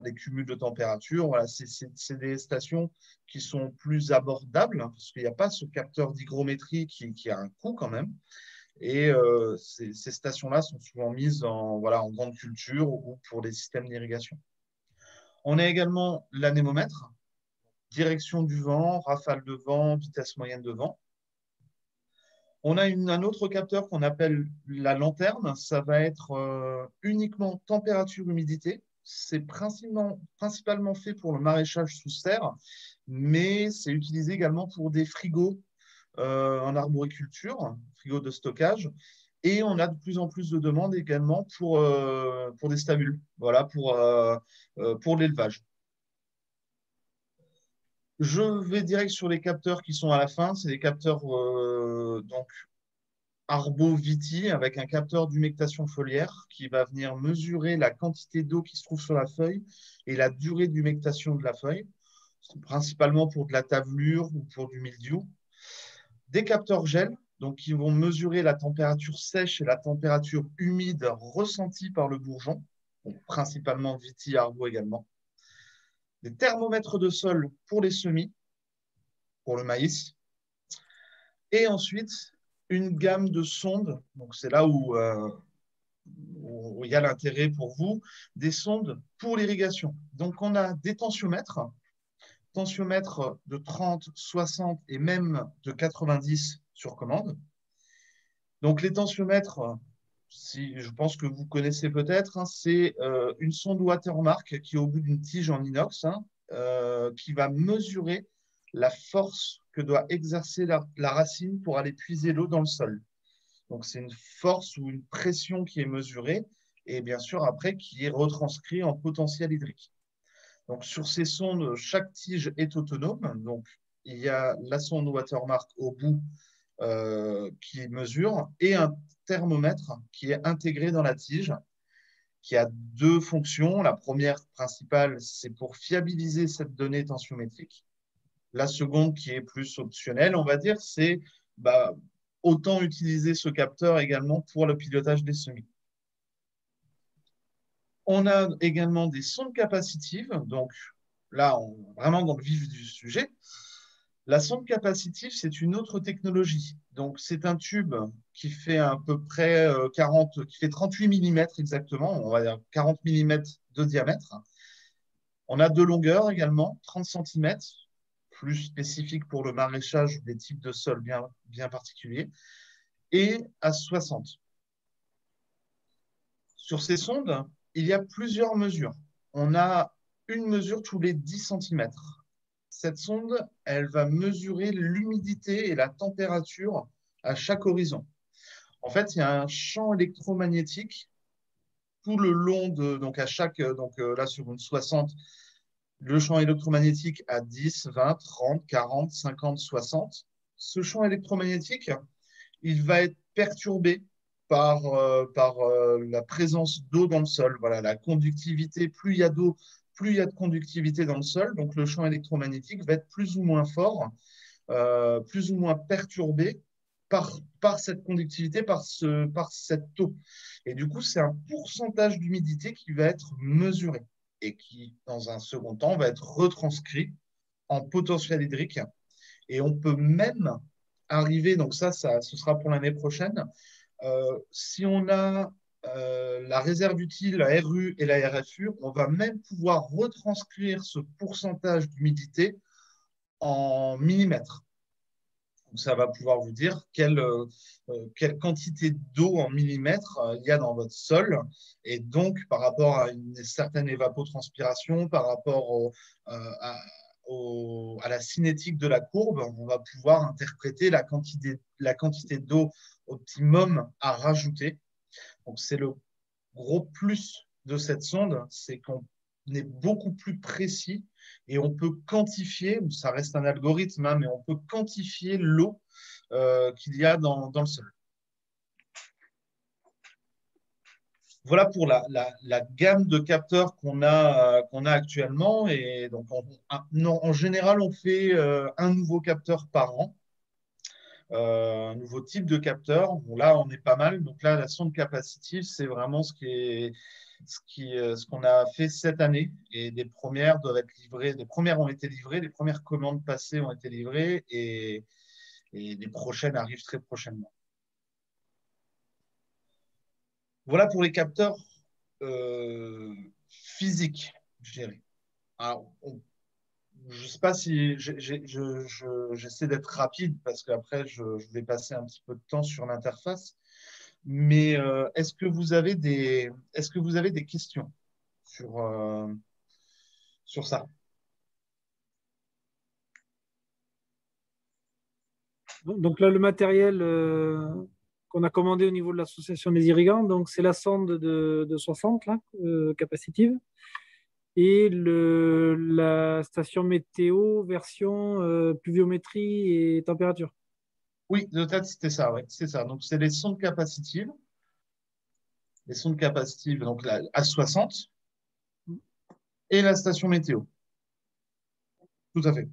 les cumuls de température. Voilà, c'est des stations qui sont plus abordables hein, parce qu'il n'y a pas ce capteur d'hygrométrie qui a un coût quand même. Et ces stations-là sont souvent mises voilà, en grande culture ou pour les systèmes d'irrigation. On a également l'anémomètre, direction du vent, rafale de vent, vitesse moyenne de vent. On a un autre capteur qu'on appelle la lanterne. Ça va être uniquement température-humidité. C'est principalement fait pour le maraîchage sous serre, mais c'est utilisé également pour des frigos en arboriculture, frigos de stockage. Et on a de plus en plus de demandes également pour des stabules, voilà, pour l'élevage. Je vais direct sur les capteurs qui sont à la fin. C'est des capteurs donc Arbo-Viti avec un capteur d'humectation foliaire qui va venir mesurer la quantité d'eau qui se trouve sur la feuille et la durée d'humectation de la feuille, principalement pour de la tavelure ou pour du mildiou. Des capteurs gel, donc qui vont mesurer la température sèche et la température humide ressentie par le bourgeon, donc principalement Viti, Arbo également. Des thermomètres de sol pour les semis, pour le maïs. Et ensuite, une gamme de sondes, donc c'est là où il y a l'intérêt pour vous, des sondes pour l'irrigation. Donc on a des tensiomètres de 30, 60 et même de 90 sur commande. Donc les tensiomètres, si, je pense que vous connaissez peut-être, hein, c'est une sonde Watermark qui est au bout d'une tige en inox, hein, qui va mesurer la force que doit exercer la racine pour aller puiser l'eau dans le sol. Donc c'est une force ou une pression qui est mesurée et bien sûr après qui est retranscrit en potentiel hydrique. Donc sur ces sondes, chaque tige est autonome. Donc il y a la sonde Watermark au bout qui mesure et un thermomètre qui est intégré dans la tige, qui a deux fonctions. La première principale, c'est pour fiabiliser cette donnée tensiométrique. La seconde, qui est plus optionnelle, on va dire, c'est autant utiliser ce capteur également pour le pilotage des semis. On a également des sondes capacitives, donc là, on est vraiment dans le vif du sujet. La sonde capacitive, c'est une autre technologie. Donc, c'est un tube qui fait à peu près 40, qui fait 38 mm exactement, on va dire 40 mm de diamètre. On a deux longueurs également, 30 cm, plus spécifique pour le maraîchage des types de sols bien particuliers, et à 60. Sur ces sondes, il y a plusieurs mesures. On a une mesure tous les 10 cm. Cette sonde, elle va mesurer l'humidité et la température à chaque horizon. En fait, il y a un champ électromagnétique tout le long de, donc à chaque, donc là sur une 60, le champ électromagnétique à 10, 20, 30, 40, 50, 60. Ce champ électromagnétique, il va être perturbé par la présence d'eau dans le sol. Voilà, la conductivité, plus il y a d'eau, plus il y a de conductivité dans le sol. Donc le champ électromagnétique va être plus ou moins fort, plus ou moins perturbé par cette conductivité, par cette eau. Et du coup, c'est un pourcentage d'humidité qui va être mesuré et qui, dans un second temps, va être retranscrit en potentiel hydrique. Et on peut même arriver, donc ça ce sera pour l'année prochaine, si on a la réserve utile, la RU et la RFU, on va même pouvoir retranscrire ce pourcentage d'humidité en millimètres. Donc, ça va pouvoir vous dire quelle quantité d'eau en millimètres il y a dans votre sol. Et donc, par rapport à une certaine évapotranspiration, par rapport à la cinétique de la courbe, on va pouvoir interpréter la quantité d'eau optimum à rajouter. Donc, c'est le gros plus de cette sonde, c'est qu'on est beaucoup plus précis et on peut quantifier, ça reste un algorithme, hein, mais on peut quantifier l'eau qu'il y a dans le sol. Voilà pour la gamme de capteurs qu'on a actuellement. Et donc, en général, on fait un nouveau capteur par an. Un nouveau type de capteur. Bon, là, on est pas mal. Donc là, la sonde capacitive, c'est vraiment ce qui est ce qu'on a fait cette année. Et des premières doivent être livrées. Les premières ont été livrées, les premières commandes passées ont été livrées et les prochaines arrivent très prochainement. Voilà pour les capteurs physiques, je dirais. Alors, je ne sais pas si j'essaie d'être rapide parce qu'après, je vais passer un petit peu de temps sur l'interface. Mais est-ce que vous avez des questions sur ça? Donc là, le matériel qu'on a commandé au niveau de l'association des irrigants, donc c'est la sonde de 60 là, capacitive, et la station météo version pluviométrie et température. Oui, de tête, c'était ça, ouais, c'est ça. Donc, c'est les sondes capacitives, donc la A60 et la station météo. Tout à fait.